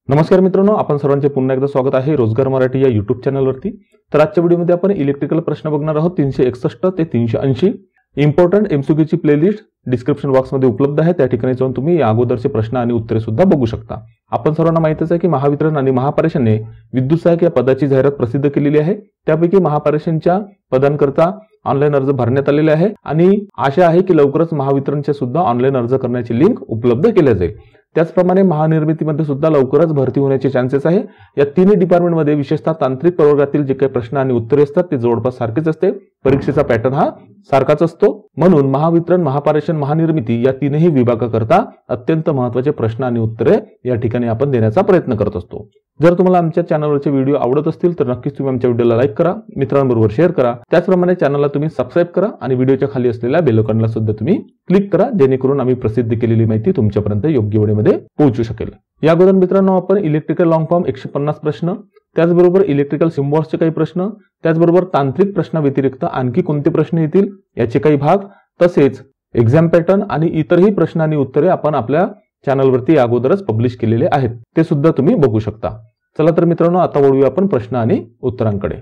नमस्कार मित्रांनो, आपण सर्वांचे पुन्हा एकदा स्वागत आहे रोजगार मराठी या YouTube चॅनलवरती। तर आजच्या व्हिडिओमध्ये आपण इलेक्ट्रिकल प्रश्न बघणार आहोत 361 ते 380। इम्पॉर्टंट MCQ ची प्लेलिस्ट डिस्क्रिप्शन बॉक्समध्ये उपलब्ध आहे, त्या ठिकाणी जाऊन तुम्ही या अगोदरचे प्रश्न आणि उत्तरे सुद्धा बघू शकता। आपण सर्वांना माहितीच आहे की महावितरण आणि महापारेषणने विद्युत सहाय्यक या पदाची जाहिरात प्रसिद्ध केलेली आहे। त्यापैकी महापारेषणच्या पदांकरता ऑनलाइन अर्ज भरण्यात आलेले आहे आणि आशा आहे की लवकरच महावितरणचे सुद्धा ऑनलाइन अर्ज करण्याची लिंक उपलब्ध केली जाईल। त्याचप्रमाणे महानिर्मितीमध्ये सुद्धा लवकरच भरती होण्याचे चान्सेस आहे। या तिन्ही डिपार्टमेंटमध्ये विशेषतः तांत्रिक प्रवर्गातील जे काही प्रश्न आणि उत्तरे असतात ते जवळपास सारखेच असते। परीक्षेचा पॅटर्न हा सारखाच असतो, म्हणून महावितरण, महापारेषण, महानिर्मिती या तीनही विभागाकरता अत्यंत महत्त्वाचे प्रश्न आणि उत्तरे या ठिकाणी आपण देण्याचा प्रयत्न करत असतो। जर तुम्हाला आमच्या चॅनलवरचे व्हिडिओ आवडत असतील तर नक्कीच तुम्ही आमच्या व्हिडिओला लाईक करा, मित्रांबरोबर शेअर करा। त्याचप्रमाणे चॅनलला तुम्ही सबस्क्राइब करा आणि व्हिडिओच्या खाली असलेल्या बेल आयकॉनला सुद्धा तुम्ही क्लिक करा, जेणेकरून आम्ही प्रसिद्ध केलेली माहिती तुमच्यापर्यंत योग्य वेळेमध्ये पोहोचू शकेल। या अगोदर मित्रांनो आपण इलेक्ट्रिकल लॉंग फॉर्म 150 प्रश्न, त्याचबरोबर इलेक्ट्रिकल सिम्बॉल्सचे काही प्रश्न, त्याचबरोबर तांत्रिक प्रश्नाव्यतिरिक्त आणखी कोणते प्रश्न येतील याचे काही भाग, तसेच एक्झाम पॅटर्न आणि इतरही प्रश्न आणि उत्तरे आपण आपल्या चॅनलवरती अगोदरच पब्लिश केलेले आहेत, ते सुद्धा तुम्ही बघू शकता। चला तर मित्रांनो, आता वळूया आपण प्रश्न आणि उत्तरांकडे।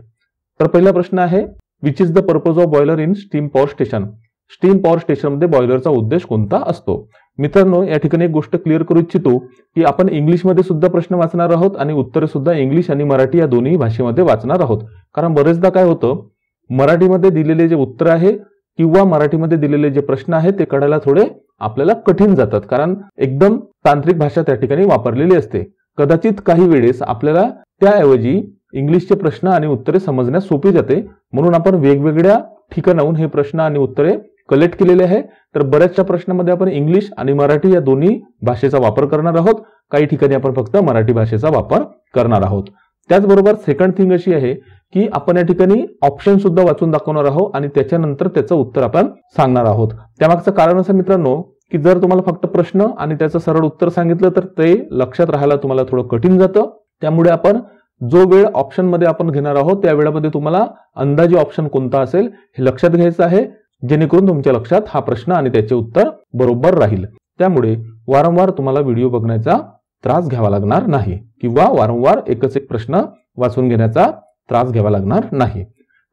तर पहिला प्रश्न आहे, which is the purpose of boiler in steam power station. Steam power station मध्ये बॉयलरचा उद्देश कोणता असतो? मित्रांनो, या ठिकाणी एक गोष्ट क्लिअर करू इच्छितो की आपण इंग्लिश मध्ये सुद्धा प्रश्न वाचणार आहोत आणि उत्तरे सुद्धा इंग्लिश आणि मराठी या दोन्ही भाषेमध्ये वाचणार आहोत। कारण बरेचदा काय होतं, मराठीमध्ये दिलेले जे उत्तर आहे किंवा मराठीमध्ये दिलेले जे प्रश्न आहेत ते कळायला थोडे आपल्याला कठीण जातात, कारण एकदम तांत्रिक भाषा त्या ठिकाणी वापरलेली असते। कदाचित काही वेळेस आपल्याला त्याऐवजी इंग्लिशचे प्रश्न आणि उत्तरे समजण्यास सोपी जाते, म्हणून आपण वेगवेगळ्या ठिकाणाहून हे प्रश्न आणि उत्तरे कलेक्ट केलेले आहे। तर बऱ्याचशा प्रश्नांमध्ये आपण इंग्लिश आणि मराठी या दोन्ही भाषेचा वापर करणार आहोत, काही ठिकाणी आपण फक्त मराठी भाषेचा वापर करणार आहोत। त्याचबरोबर सेकंड थिंग अशी आहे की आपण या ठिकाणी ऑप्शन सुद्धा वाचून दाखवणार आहोत आणि त्याच्यानंतर त्याचं उत्तर आपण सांगणार आहोत। त्यामागचं कारण असं मित्रांनो की जर तुम्हाला फक्त प्रश्न आणि त्याचं सरळ उत्तर सांगितलं तर ते लक्षात राहायला तुम्हाला थोडं कठीण जातं। त्यामुळे आपण जो वेळ ऑप्शन मध्ये आपण घेणार आहोत त्या वेळामध्ये तुम्हाला अंदाजे ऑप्शन कोणता असेल हे लक्षात घ्यायचं आहे, जेणेकरून तुमच्या लक्षात हा प्रश्न आणि त्याचे उत्तर बरोबर राहील। त्यामुळे वारंवार तुम्हाला व्हिडिओ बघण्याचा त्रास घ्यावा लागणार नाही किंवा वारंवार एकच एक प्रश्न वाचून घेण्याचा त्रास घ्यावा लागणार नाही।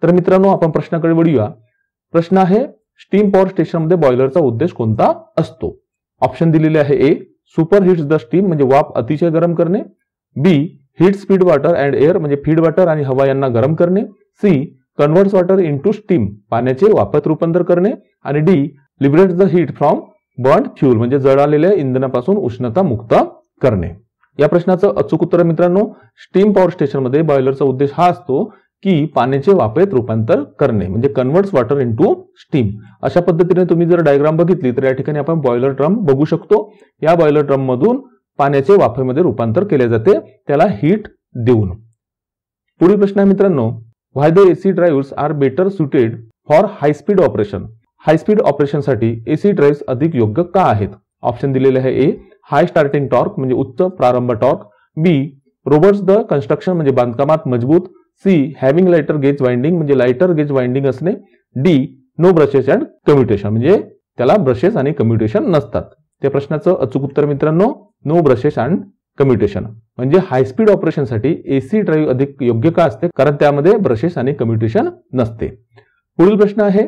तर मित्रांनो, आपण प्रश्नाकडे वळूया। प्रश्न आहे, स्टीम पॉवर स्टेशन मध्ये बॉयलरचा उद्देश कोणता असतो? ऑप्शन दिलेले आहे, A superheats the steam म्हणजे वाफ अतिशय गरम करणे, B heat speed water and air म्हणजे फीड वॉटर आणि हवा यांना गरम करणे, C converts water into steam पाण्याचे वाफेत रूपांतर करणे, आणि D liberates the heat from burned fuel म्हणजे जळालेल्या इंधनापासून उष्णता मुक्त करणे। या प्रश्नाचं अचूक उत्तर मित्रांनो, स्टीम पॉवर स्टेशन मध्ये बॉयलरचा उद्देश हा असतो की पाण्याचे वाफेत रूपांतर करणे म्हणजे कन्वर्ट्स वॉटर इनटू स्टीम। अशा पद्धतीने तुम्ही जर डायग्राम बघितली तर या ठिकाणी आपण बॉयलर ड्रम बघू शकतो। या बॉयलर ड्रम मधून पाण्याचे वाफेमध्ये रूपांतर केले जाते, त्याला हीट देऊन। पुढील प्रश्न आहे मित्रांनो, why the AC drives are better suited for high speed operation. High speed operation साठी एसी ड्राइव्ह्स अधिक योग्य का आहेत? ऑप्शन दिलेले आहे, ए हाय स्टार्टिंग टॉर्क म्हणजे उच्च प्रारंभ torque, B robust the construction म्हणजे बांधकामात मजबूत, C having lighter gauge winding म्हणजे लाइटर गेज वाइंडिंग असणे, D no brushes and commutation म्हणजे त्याला ब्रशेस आणि कम्युटेशन नसतात। त्या प्रश्नाचं अचूक उत्तर मित्रांनो, नो ब्रशेस अँड कम्युटेशन म्हणजे हाय स्पीड ऑपरेशन साठी एसी ड्राइव्ह अधिक योग्य का असते? कारण त्यामध्ये ब्रशेस आणि कम्युटेशन नसते। पुढील प्रश्न आहे,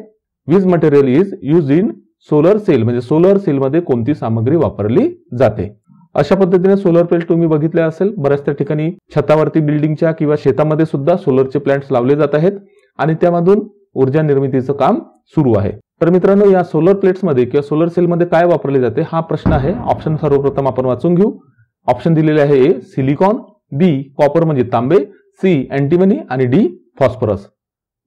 which material is used in solar cell म्हणजे सोलर सेल मध्ये कोणती सामग्री वापरली जाते? अशा पद्धतीने सोलर प्लेट तुम्ही बघितले असेल, बऱ्याच त्या ठिकाणी छतावरती बिल्डिंगच्या किंवा शेतामध्ये सुद्धा सोलरचे प्लांट्स लावले जात आहेत आणि त्यामधून ऊर्जा निर्मितीचं काम सुरू आहे। तर मित्रांनो, या सोलर प्लेट्स मध्ये किंवा सोलर सेल मध्ये काय वापरले जाते हा प्रश्न आहे। ऑप्शन सर्वप्रथम आपण वाचून घेऊ। ऑप्शन दिलेले आहे, ए सिलिकॉन, बी कॉपर म्हणजे तांबे, सी अँटीमनी आणि डी फॉस्फरस।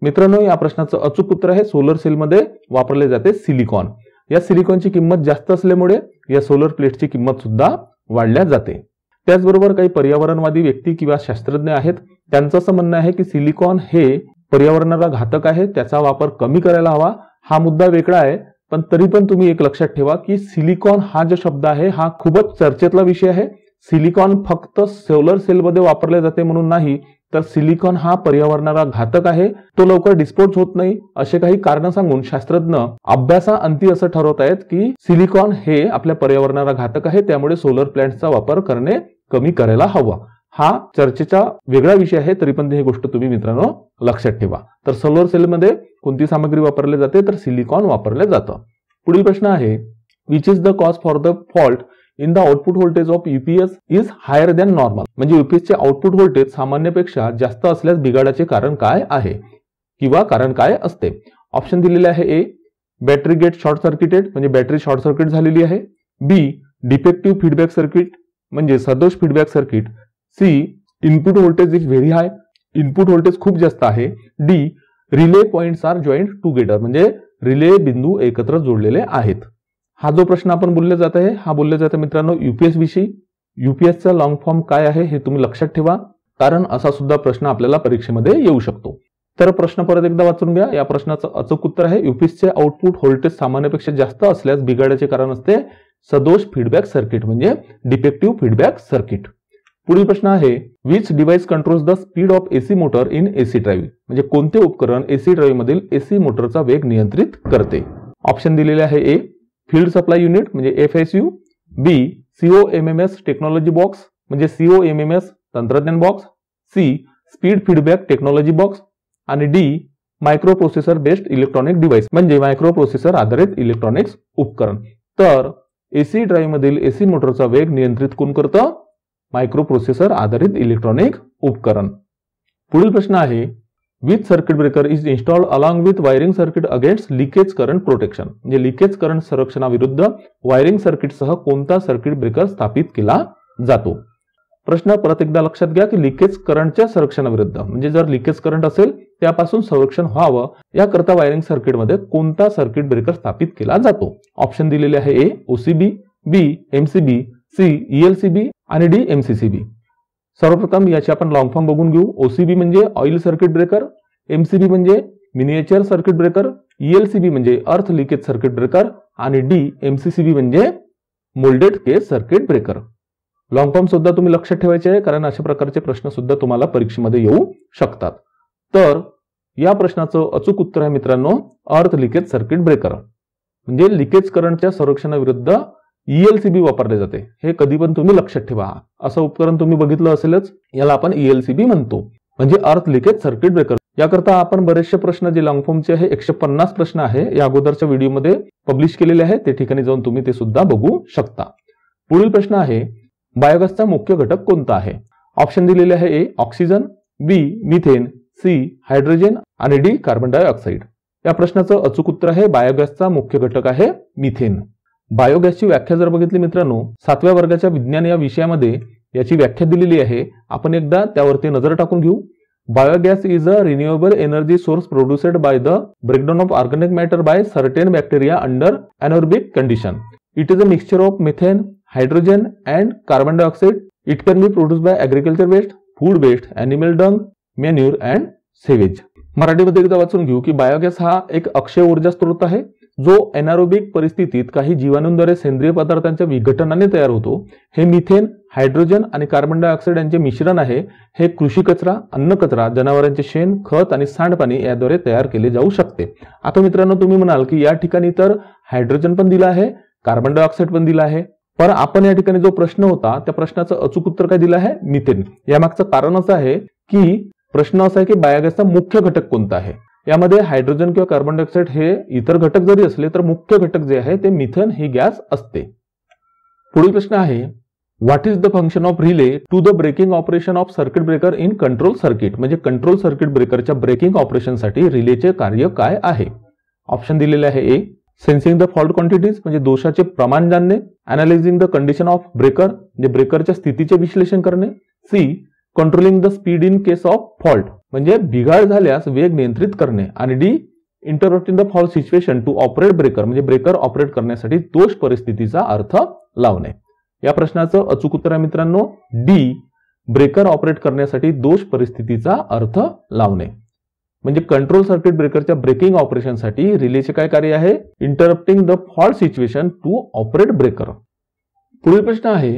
मित्रांनो, या प्रश्नाचं अचूक उत्तर आहे, सोलर सेल मध्ये वापरले जाते सिलिकॉन। या सिलिकॉनची किंमत जास्त असल्यामुळे या सोलर प्लेटची किंमत सुद्धा वाढल्या जाते। त्याचबरोबर काही पर्यावरणवादी व्यक्ती किंवा शास्त्रज्ञ आहेत, त्यांचं असं म्हणणं आहे की सिलिकॉन हे पर्यावरणाला घातक आहे, त्याचा वापर कमी करायला हवा। हा मुद्दा वेगळा आहे, पण तरी पण तुम्ही एक लक्षात ठेवा की सिलिकॉन हा जो शब्द आहे हा खूपच चर्चेतला विषय आहे। सिलिकॉन फक्त सोलर सेल मध्ये वापरले जाते म्हणून नाही, तर सिलिकॉन हा पर्यावरणाला घातक आहे, तो लवकर डिस्पोज होत नाही असे काही कारण सांगून शास्त्रज्ञ अभ्यासाअंती असं ठरवत आहेत की सिलिकॉन हे आपल्या पर्यावरणाला घातक आहे, त्यामुळे सोलर प्लांट्सचा वापर करणे कमी करायला हवा. हा चर्चेचा वेगळा विषय आहे, तरी पण ही गोष्ट तुम्ही मित्रांनो लक्षात ठेवा. तर सोलर सेलमध्ये कोणती सामग्री वापरली जाते, तर सिलिकॉन वापरले जातं. पुढील प्रश्न आहे, which is the cause for the fault in the output voltage of UPS is higher than normal. म्हणजे यूपीएसचे आउटपुट व्होल्टेज सामान्यपेक्षा जास्त असल्यास बिघाडाचे कारण काय आहे किंवा कारण काय असते. ऑप्शन दिलेले आहे, A battery get short circuited म्हणजे बॅटरी शॉर्ट सर्किट झालेली आहे. बी डिफेक्टिव्ह फीडबॅक सर्किट म्हणजे सदोष feedback circuit. C input voltage is very high input voltage खूप जास्त आहे. D relay points are joint together म्हणजे रिले बिंदू एकत्र जोडलेले आहेत. हा जो प्रश्न आपण बोलले जात आहे हा बोलले जाते मित्रांनो यूपीएस विषयी. यूपीएसचा लॉंग फॉर्म काय आहे हे तुम्ही लक्षात ठेवा, कारण असा सुद्धा प्रश्न आपल्याला परीक्षेमध्ये येऊ शकतो. तर प्रश्न परत एकदा वाचून घ्या. या प्रश्नाचं अचूक उत्तर आहे, यूपीएसचे आउटपुट व्होल्टेज सामान्यपेक्षा जास्त असल्यास बिघाडाचे कारण असते सदोष फीडबॅक सर्किट म्हणजे डिफेक्टिव्ह फीडबॅक सर्किट. पुढील प्रश्न आहे, which device controls the speed of AC motor in AC drive म्हणजे कोणते उपकरण एसी ड्राईव्ह मधील एसी मोटरचा वेग नियंत्रित करते. ऑप्शन दिलेले आहे, ए फील्ड सप्लाय युनिट म्हणजे एफएसयू. बी सीओएमएमएस टेक्नॉलॉजी बॉक्स म्हणजे सीओएमएमएस तंत्रज्ञान box. C speed feedback technology box आणि D microprocessor based electronic device म्हणजे मायक्रो प्रोसेसर आधारित इलेक्ट्रॉनिक्स उपकरण. तर एसी ड्राईव्ह मधील एसी मोटरचा वेग नियंत्रित कोण करतं, मायक्रो प्रोसेसर आधारित इलेक्ट्रॉनिक उपकरण. पुढील प्रश्न आहे, which circuit breaker is installed along with wiring circuit against leakage current protection म्हणजे लिकेज करंट संरक्षणाविरुद्ध वायरिंग सर्किटसह कोणता सर्किट ब्रेकर स्थापित केला जातो. प्रश्न परत एकदा लक्षात घ्या की लिकेज करंटच्या संरक्षणाविरुद्ध म्हणजे जर लिकेज करंट असेल त्यापासून संरक्षण व्हावं याकरता वायरिंग सर्किटमध्ये कोणता सर्किट ब्रेकर स्थापित केला जातो. ऑप्शन दिलेले आहे, ए ओसीबी. बी एमसीबी. सी ईएलसीबी आणि डी एमसीसीबी. सर्वप्रथम याची आपण लॉंग फॉर्म बघून घेऊ. ओसीबी म्हणजे ऑइल सर्किट ब्रेकर. एमसीबी म्हणजे मिनिएचर सर्किट ब्रेकर. ईएलसीबी म्हणजे अर्थ लिकेज सर्किट ब्रेकर आणि डी एमसीसीबी म्हणजे मोल्डेड केस सर्किट ब्रेकर. लॉंग फॉर्म सुद्धा तुम्ही लक्षात ठेवायचे आहे, कारण अशा प्रकारचे प्रश्न सुद्धा तुम्हाला परीक्षेमध्ये येऊ शकतात. तर या प्रश्नाचं अचूक उत्तर आहे मित्रांनो अर्थ लिकेज सर्किट ब्रेकर म्हणजे लिकेज करंटच्या संरक्षणाविरुद्ध ईएलसीबी वापरले जाते. हे कधी पण तुम्ही लक्षात ठेवा. असं उपकरण तुम्ही बघितलं असेलच, याला आपण ईएलसीबी म्हणतो म्हणजे अर्थ लिकेज सर्किट ब्रेकर. याकरता आपण बरेचसे प्रश्न जे लॉंग फॉर्मचे आहे 150 प्रश्न आहे या अगोदरच्या व्हिडिओमध्ये पब्लिश केलेले आहे, ते ठिकाणी जाऊन तुम्ही ते सुद्धा बघू शकता. पुढील प्रश्न आहे, बायोगॅसचा मुख्य घटक कोणता आहे. ऑप्शन दिलेले आहे, ए ऑक्सिजन. बी मिथेन. सी हायड्रोजन आणि डी कार्बन डायऑक्साइड. या प्रश्नाचं अचूक उत्तर आहे बायोगॅसचा मुख्य घटक आहे मिथेन. बायोगॅसची व्याख्या जर बघितली मित्रांनो 7व्या वर्गाच्या विज्ञान या विषयामध्ये याची व्याख्या दिलेली आहे. आपण एकदा त्यावरती नजर टाकून घेऊ. Biogas is a renewable energy source produced by the breakdown of organic matter by certain bacteria under anaerobic condition. It is a mixture of methane, hydrogen and carbon dioxide. It can be produced by agriculture waste, food waste, animal dung, manure and sewage. मराठीमध्ये एकदा वाचून घेऊ की biogas हा एक अक्षय ऊर्जा स्रोत आहे जो एनारोबिक परिस्थितीत काही जीवाणूंद्वारे सेंद्रिय पदार्थांच्या विघटनाने तयार होतो. हे मिथेन, हायड्रोजन आणि कार्बन डायऑक्साइड यांचे मिश्रण आहे. हे कृषी कचरा, अन्न कचरा, जनावरांचे शेण, खत आणि सांडपाणी याद्वारे तयार केले जाऊ शकते. आता मित्रांनो तुम्ही म्हणाल की या ठिकाणी तर हायड्रोजन पण दिलं आहे, कार्बन डायऑक्साइड पण दिलं आहे, पण आपण या ठिकाणी जो प्रश्न होता त्या प्रश्नाचं अचूक उत्तर काय दिलं आहे, मिथेन. यामागचं कारण असं आहे की प्रश्न असा आहे की बायोगॅसचा मुख्य घटक कोणता आहे. यामध्ये हायड्रोजन किंवा कार्बन डायऑक्साइड हे इतर घटक जरी असले तर मुख्य घटक जे आहे ते मिथेन ही गॅस असते. पुढील प्रश्न आहे, what is the function of relay to the breaking operation of circuit breaker in control circuit म्हणजे कंट्रोल सर्किट ब्रेकरच्या ब्रेकिंग ऑपरेशनसाठी रिलेचे कार्य काय आहे. ऑप्शन दिलेले आहे, A sensing the fault quantities म्हणजे दोषाचे प्रमाण जाणणे. Analysing the condition of breaker म्हणजे ब्रेकरच्या स्थितीचे विश्लेषण करणे. C controlling the speed in case of fault म्हणजे बिघाड झाल्यास वेग नियंत्रित करणे. आणि D interrupting the fault situation to operate breaker म्हणजे ब्रेकर ऑपरेट करण्यासाठी दोष परिस्थितीचा अर्थ लावणे. या प्रश्नाचं अचूक उत्तर आहे मित्रांनो डी ब्रेकर ऑपरेट करण्यासाठी दोष परिस्थितीचा अर्थ लावणे. म्हणजे कंट्रोल सर्किट ब्रेकरच्या ब्रेकिंग ऑपरेशनसाठी रिलेचे काय कार्य आहे, interrupting the fault situation to operate breaker. पुढील प्रश्न आहे,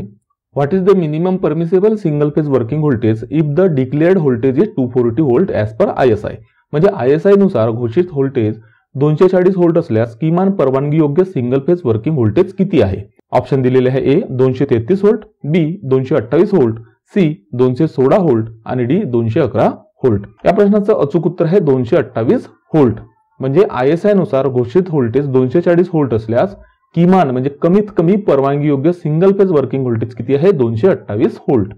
what is the minimum permissible single phase working voltage if the declared voltage is 240 volt as per ISI म्हणजे ISI नुसार घोषित व्होल्टेज 240 व्होल्ट असल्यास किमान परवानगी योग्य सिंगल फेज वर्किंग व्होल्टेज किती आहे. ऑप्शन दिलेले आहे ए 233 व्होल्ट, बी 228 व्होल्ट, सी 216 व्होल्ट आणि डी 211 व्होल्ट। या प्रश्नाचं अचूक उत्तर आहे 228 व्होल्ट। म्हणजे ISI नुसार घोषित व्होल्टेज 240 व्होल्ट असल्यास किमान म्हणजे कमीत कमी परवानगी योग्य सिंगल फेज वर्किंग व्होल्टेज किती आहे 228 व्होल्ट।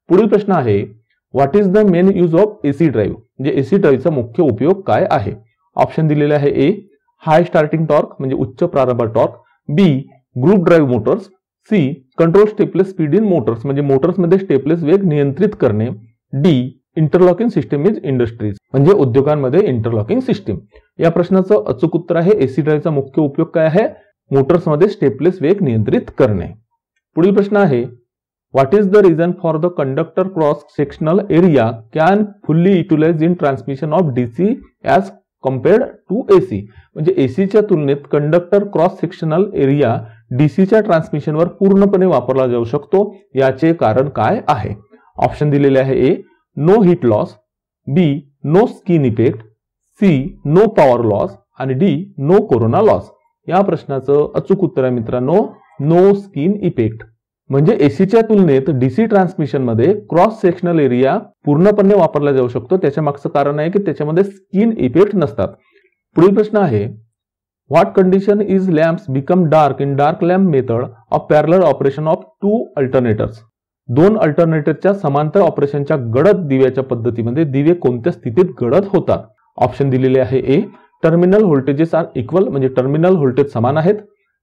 पुढील प्रश्न आहे what is the main use of AC drive, म्हणजे AC ड्राईव्हचा मुख्य उपयोग काय आहे। ऑप्शन दिलेले आहे ए हाय स्टार्टिंग टॉर्क म्हणजे उच्च प्रारंभ torque, B group drive motors, C control stepless speed in motors म्हणजे मोटर्समध्ये स्टेपलेस वेग नियंत्रित करणे, D interlocking system is industries म्हणजे उद्योगांमध्ये इंटरलॉकिंग सिस्टम। या प्रश्नाचं अचूक उत्तर आहे AC ड्राईव्हचा मुख्य उपयोग काय आहे मोटर्समध्ये स्टेपलेस वेग नियंत्रित करणे। पुढील प्रश्न आहे what is the reason for the conductor cross sectional area can fully utilise in transmission of DC as compared to AC म्हणजे ACच्या तुलनेत कंडक्टर क्रॉस सेक्शनल एरिया DCच्या ट्रान्समिशनवर पूर्णपणे वापरला जाऊ शकतो, याचे कारण काय आहे। ऑप्शन दिलेले आहे A no heat loss, B no skin effect, C no power loss आणि डी नो कोरोना लॉस। या प्रश्नाचं अचूक उत्तर आहे मित्रांनो नो स्किन इफेक्ट। म्हणजे एसीच्या तुलनेत DC ट्रान्समिशन मध्ये क्रॉस सेक्शनल एरिया पूर्णपणे वापरला जाऊ शकतो, त्याच्या मागचं कारण आहे की त्याच्यामध्ये स्किन इफेक्ट नसतात। पुढील प्रश्न आहे what condition is lamps become dark in dark lamp method of parallel operation of two alternators, दोन अल्टरनेटरच्या समांतर ऑपरेशनच्या गडद दिव्याच्या पद्धतीमध्ये दिवे कोणत्या स्थितीत गडद होतात। ऑप्शन दिलेले आहे A terminal voltages are equal म्हणजे टर्मिनल व्होल्टेज समान आहेत,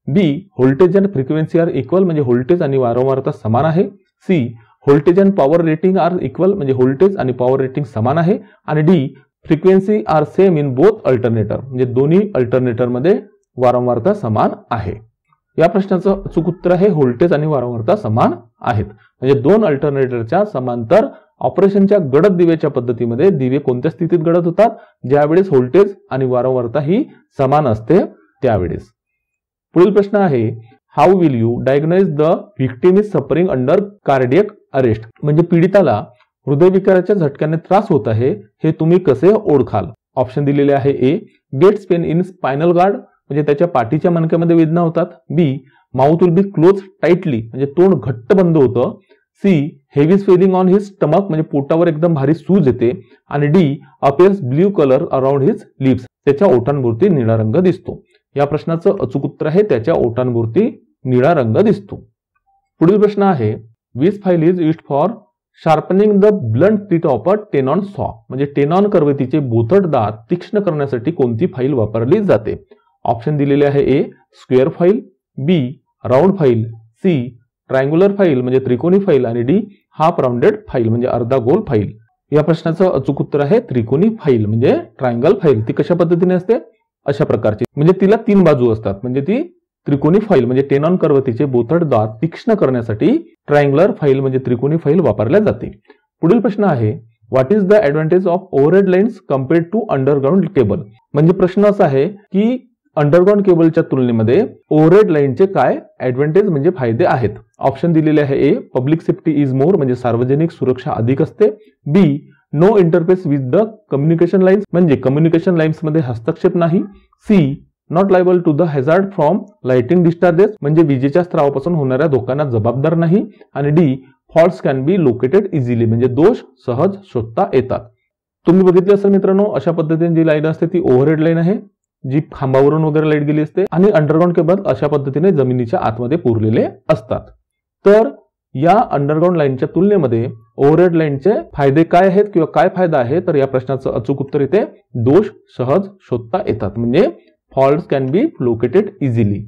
B voltage and frequency are equal म्हणजे व्होल्टेज आणि वारंवारता समान आहे, C voltage and power rating are equal म्हणजे व्होल्टेज आणि पॉवर रेटिंग समान आहे आणि D frequency are same in both alternator म्हणजे दोन्ही अल्टरनेटर मध्ये वारंवारता समान आहे। या प्रश्नाचं अचूक उत्तर आहे व्होल्टेज आणि वारंवारता समान आहेत। म्हणजे दोन अल्टरनेटरच्या समांतर ऑपरेशनच्या गडद दिव्याच्या पद्धतीमध्ये दिवे कोणत्या स्थितीत गडद होतात ज्यावेळेस व्होल्टेज आणि वारंवारता ही समान असते त्यावेळेस। पुढील प्रश्न आहे how will you diagnose the victim is suffering under cardiac arrest म्हणजे पीडिताला हृदयविकाराच्या झटक्याने त्रास होत आहे हे तुम्ही कसे ओळखाल। ऑप्शन दिलेले आहे A gets pain in spinal guard म्हणजे त्याच्या पाठीच्या मणक्यामध्ये वेदना होतात, B mouth will be close tightly म्हणजे तोंड घट्ट बंद होतं, C heavy swelling on his stomach म्हणजे पोटावर एकदम भारी सूज येते आणि D appears blue colour around his lips त्याच्या ओठांभोवती निळा रंग दिसतो। या प्रश्नाचं अचूक उत्तर आहे त्याच्या ओठांभोवती निळा रंग दिसतो। पुढील प्रश्न आहे which file is used for sharpening the blunt teeth of a tenon सॉ म्हणजे टेनॉन करवतीचे बोथट दात तीक्ष्ण करण्यासाठी कोणती फाईल वापरली जाते। ऑप्शन दिलेले आहे A square file, B round file, C triangular file म्हणजे त्रिकोणी फाईल आणि डी हाफ राउंडेड फाईल म्हणजे अर्धा गोल फाईल। या प्रश्नाचं अचूक उत्तर आहे त्रिकोणी फाईल म्हणजे ट्रायंगल फाईल। ती कशा पद्धतीने असते अशा प्रकारची म्हणजे तिला तीन बाजू असतात म्हणजे ती त्रिकोणी फाईल म्हणजे टेनॉन करवतीचे बोथट दात तीक्ष्ण करण्यासाठी ट्रायंग्युलर फाईल म्हणजे त्रिकोणी फाईल वापरल्या जाते। पुढील प्रश्न आहे what is the advantage of overhead lines compared to underground cable म्हणजे प्रश्न असा आहे की अंडरग्राउंड केबलच्या तुलनेमध्ये ओव्हरहेड लाईनचे काय ऍडव्हान्टेज म्हणजे फायदे आहेत। ऑप्शन दिलेले आहे A public safety is more म्हणजे सार्वजनिक सुरक्षा अधिक असते, B no interface with the communication lines म्हणजे कम्युनिकेशन लाईन्स मध्ये हस्तक्षेप नाही, C not liable to the hazard from lighting discharges म्हणजे विजेच्या स्त्रावापासून होणाऱ्या धोक्यांना जबाबदार नाही आणि D faults can be located easily म्हणजे दोष सहज शोधता येतात। तुम्ही बघितले असेल मित्रांनो अशा पद्धतीने जी लाईन असते ती ओव्हरहेड लाईन आहे जी खांबावरून वगैरे लाईट गेली असते आणि अंडरग्राउंड केबल अशा पद्धतीने जमिनीच्या आतमध्ये पुरलेले असतात। तर या अंडरग्राउंड लाईनच्या तुलनेमध्ये ओव्हरहेड लाईनचे फायदे काय आहेत किंवा काय फायदा आहे तर या प्रश्नाचं अचूक उत्तर इथे दोष सहज शोधता येतात म्हणजे faults can be located easily.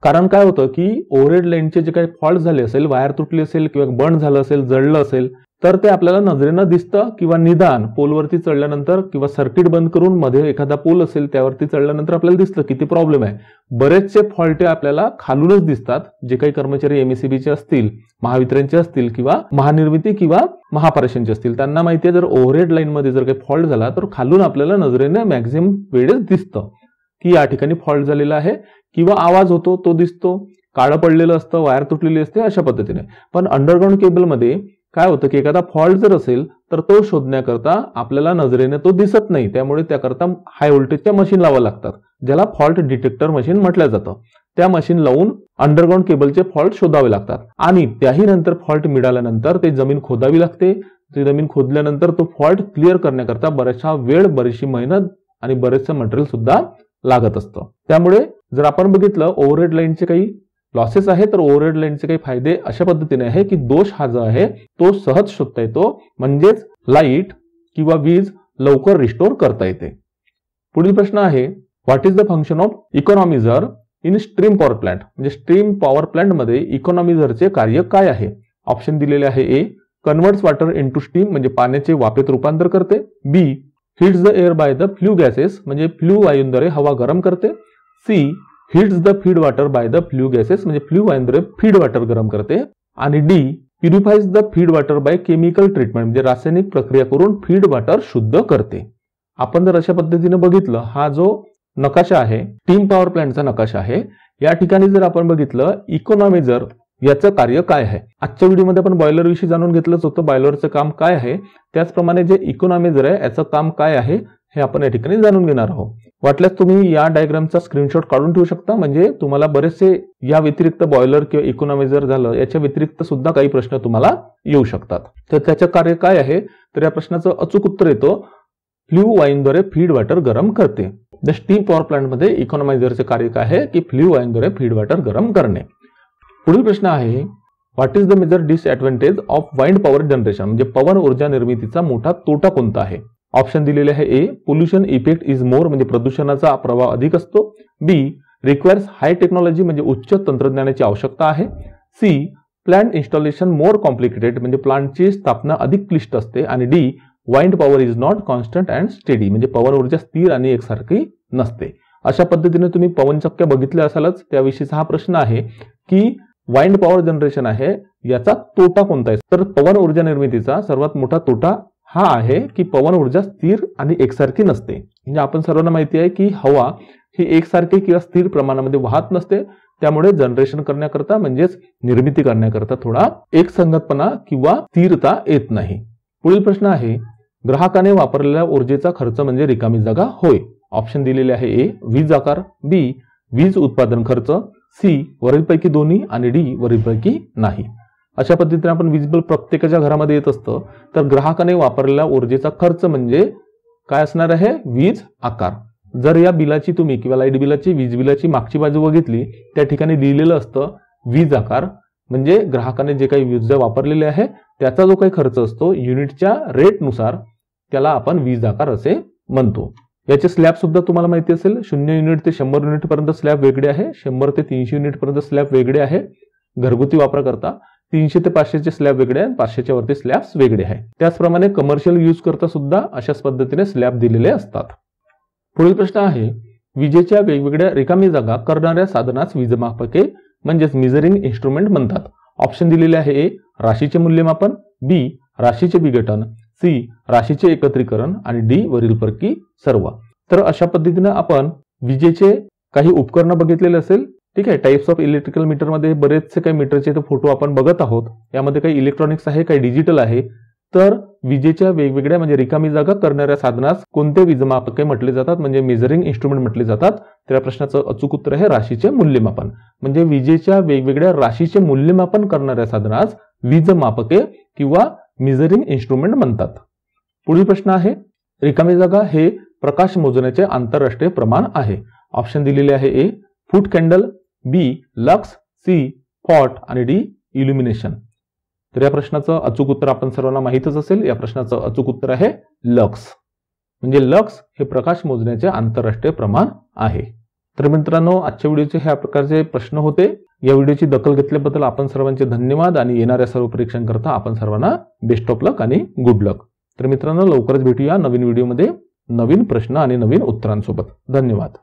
कारण काय होतं की ओव्हरहेड लाईनचे जे काही फॉल्ट झाले असेल वायर तुटली असेल किंवा बर्न झालं असेल जळलं असेल तर ते आपल्याला नजरेनं दिसतं किंवा निदान पोलवरती चढल्यानंतर किंवा सर्किट बंद करून मध्ये एखादा पोल असेल त्यावरती चढल्यानंतर आपल्याला दिसतं किती प्रॉब्लेम आहे। बरेचसे फॉल्ट आपल्याला खालूनच दिसतात जे काही कर्मचारी MSEBचे असतील महावितरणचे असतील किंवा महानिर्मिती किंवा महापारेषणचे असतील त्यांना माहिती आहे जर ओव्हरहेड लाईन मध्ये जर काही फॉल्ट झाला तर खालून आपल्याला नजरेनं मॅक्झिमम वेळेस दिसतं की या ठिकाणी फॉल्ट झालेला आहे किंवा आवाज होतो तो दिसतो, काळं पडलेलं असतं, वायर तुटलेली असते अशा पद्धतीने। पण अंडरग्राउंड केबलमध्ये काय होतं की एखादा फॉल्ट जर असेल तर तो शोधण्याकरता आपल्याला नजरेने तो दिसत नाही, त्यामुळे त्याकरता हाय व्होल्टेजच्या मशीन लावावं लागतात, ज्याला फॉल्ट डिटेक्टर मशीन म्हटलं जातं. त्या मशीन लावून अंडरग्राऊंड केबलचे फॉल्ट शोधावे लागतात आणि त्याही नंतर फॉल्ट मिळाल्यानंतर ते जमीन खोदावी लागते. ती जमीन खोदल्यानंतर तो फॉल्ट क्लिअर करण्याकरता बराचसा वेळ, बरीचशी मेहनत आणि बरेचसे मटेरियल सुद्धा लागत असतं. त्यामुळे जर आपण बघितलं ओव्हरहेड लाईनचे काही लॉसेस आहे तर ओव्हरहेड लाईनचे काही फायदे अशा पद्धतीने आहे की दोष हा जो आहे तो सहज शोधता येतो, म्हणजेच लाईट किंवा वीज लवकर रिस्टोर करता येते. पुढील प्रश्न आहे, what is the function of economiser in stream power plant. म्हणजे स्ट्रीम पॉवर प्लांट मध्ये इकॉनॉमिझरचे कार्य काय आहे. ऑप्शन दिलेले आहे. A, converts water into steam म्हणजे पाण्याचे वाफेत रूपांतर करते. B, heats the air by the flue gases म्हणजे फ्ल्यू वायूंद्वारे हवा गरम करते. C, heats the feed water by the flue gases म्हणजे फ्ल्यू वायूंद्वारे फीड वॉटर गरम करते. आणि D, purifies the feed water by chemical treatment म्हणजे रासायनिक प्रक्रिया करून फीड वॉटर शुद्ध करते. आपण जर अशा पद्धतीने बघितलं, हा जो नकाशा आहे स्टीम पॉवर प्लांटचा नकाशा आहे, या ठिकाणी जर आपण बघितलं इकॉनॉमिझर याचं कार्य काय आहे. आजच्या व्हिडिओमध्ये आपण बॉयलर विषयी जाणून घेतलंच होतं, बॉयलरचं काम काय आहे. त्याचप्रमाणे जे इकॉनॉमिझर आहे याचं काम काय आहे हे आपण या ठिकाणी जाणून घेणार आहोत. वाटल्यास तुम्ही या डायग्रामचा स्क्रीनशॉट काढून ठेवू शकता, म्हणजे तुम्हाला बरेचसे या व्यतिरिक्त बॉयलर किंवा इकॉनॉमिझर झालं याच्या व्यतिरिक्त सुद्धा काही प्रश्न तुम्हाला येऊ शकतात. तर त्याचं कार्य काय आहे, तर या प्रश्नाचं अचूक उत्तर येतो फ्ल्यू वायूंद्वारे फीड वॉटर गरम करते. द स्टीम पॉवर प्लांट मध्ये इकॉनॉमायझरचे कार्य काय आहे की फ्ल्यू वायूंद्वारे फीड वॉटर गरम करणे. पुढील प्रश्न आहे, what is the major disadvantage of wind power generation म्हणजे पवन ऊर्जा निर्मितीचा मोठा तोटा कोणता आहे. ऑप्शन दिलेले आहे. ए, पोल्युशन इफेक्ट इज मोर म्हणजे प्रदूषणाचा प्रभाव अधिक असतो. बी, रिक्वायर्स हाय टेक्नॉलॉजी म्हणजे उच्च तंत्रज्ञानाची आवश्यकता आहे. C, plant installation more complicated म्हणजे प्लांटची स्थापना अधिक क्लिष्ट असते. आणि D, wind power is not constant and steady म्हणजे पवन ऊर्जा स्थिर आणि एकसारखी नसते. अशा पद्धतीने तुम्ही पवनचक्क्या बघितल्या असालच, त्याविषयीचा हा प्रश्न आहे की वाइंड पॉवर जनरेशन आहे याचा तोटा कोणता आहे. तर पवन ऊर्जा निर्मितीचा सर्वात मोठा तोटा हा आहे की पवन ऊर्जा स्थिर आणि एकसारखी नसते. म्हणजे आपण सर्वांना माहिती आहे की हवा ही एकसारखी किंवा स्थिर प्रमाणामध्ये वाहत नसते, त्यामुळे जनरेशन करण्याकरता म्हणजेच निर्मिती करण्याकरता थोडा एकसंगतपणा किंवा स्थिरता येत नाही. पुढील प्रश्न आहे, ग्राहकाने वापरलेल्या ऊर्जेचा खर्च म्हणजे रिकामी जागा होय. ऑप्शन दिलेले आहे. ए, वीज आकार. बी, वीज उत्पादन खर्च. सी, वरीलपैकी दोन्ही. आणि डी, वरीलपैकी नाही. अशा पद्धतीने आपण वीज बिल प्रत्येकाच्या घरामध्ये येत असतं, तर ग्राहकाने वापरलेल्या ऊर्जेचा खर्च म्हणजे काय असणार आहे, वीज आकार. जर या बिलाची तुम्ही किंवा लाईट बिलाची वीज बिलाची मागची बाजू बघितली, त्या ठिकाणी लिहिलेलं असतं वीज आकार म्हणजे ग्राहकाने जे काही वीज वापरलेले आहे त्याचा जो काही खर्च असतो युनिटच्या रेटनुसार त्याला आपण वीज आकार असे म्हणतो. याचे स्लॅब सुद्धा तुम्हाला माहिती असेल, 0 युनिट ते 100 युनिट पर्यंत स्लॅब वेगळे आहे, 100 ते 300 युनिट पर्यंत स्लॅब वेगळे आहे. घरगुती वापराकरता 300 ते 500 स्लॅब वेगळे आहे, 500च्या वरती स्लॅब्स वेगळे आहे. त्याचप्रमाणे कमर्शियल यूज करता सुद्धा अशाच पद्धतीने स्लॅब दिलेले असतात. पुढील प्रश्न आहे, विजेच्या वेगवेगळ्या रिकामी जागा करणाऱ्या साधनास वीजमापके म्हणजेच मेजरिंग इन्स्ट्रुमेंट म्हणतात. ऑप्शन दिलेले आहे. ए, राशीचे मूल्यमापन. बी, राशीचे विघटन. सी, राशीचे एकत्रीकरण. आणि डी, वरीलपैकी सर्व. तर अशा पद्धतीने आपण विजेचे काही उपकरणं बघितलेले असेल. ठीक आहे, टाइप्स ऑफ इलेक्ट्रिकल मीटर मध्ये बरेचसे काही मीटरचे फोटो आपण बघत आहोत. यामध्ये काही इलेक्ट्रॉनिक्स आहे, काही डिजिटल आहे. तर विजेच्या वेगवेगळ्या म्हणजे रिकामी जागा करणाऱ्या साधनास कोणते वीजमापके म्हटले जातात म्हणजे मेजरिंग इन्स्ट्रुमेंट म्हटले जातात. तर या प्रश्नाचं अचूक उत्तर आहे राशीचे मूल्यमापन. म्हणजे विजेच्या वेगवेगळ्या राशीचे मूल्यमापन करणाऱ्या साधनास वीजमापके किंवा मेजरिंग इन्स्ट्रुमेंट म्हणतात. पुढील प्रश्न आहे, रिकामी जागा हे प्रकाश मोजण्याचे आंतरराष्ट्रीय प्रमाण आहे. ऑप्शन दिलेले आहे. A, foot candle. B, lux. C, pot. आणि डी, इल्युमिनेशन. तर या प्रश्नाचं अचूक उत्तर आपण सर्वांना माहितच असेल. या प्रश्नाचं अचूक उत्तर आहे लक्स. म्हणजे लक्स हे प्रकाश मोजण्याचे आंतरराष्ट्रीय प्रमाण आहे. तर मित्रांनो, आजच्या व्हिडिओचे ह्या प्रकारचे प्रश्न होते. या व्हिडिओची दखल घेतल्याबद्दल आपण सर्वांचे धन्यवाद आणि येणाऱ्या सर्व परीक्षांकरता आपण सर्वांना बेस्ट ऑफ लक आणि गुड लक. तर मित्रांनो, लवकरच भेटूया नवीन व्हिडिओमध्ये नवीन प्रश्न आणि नवीन उत्तरांसोबत. धन्यवाद.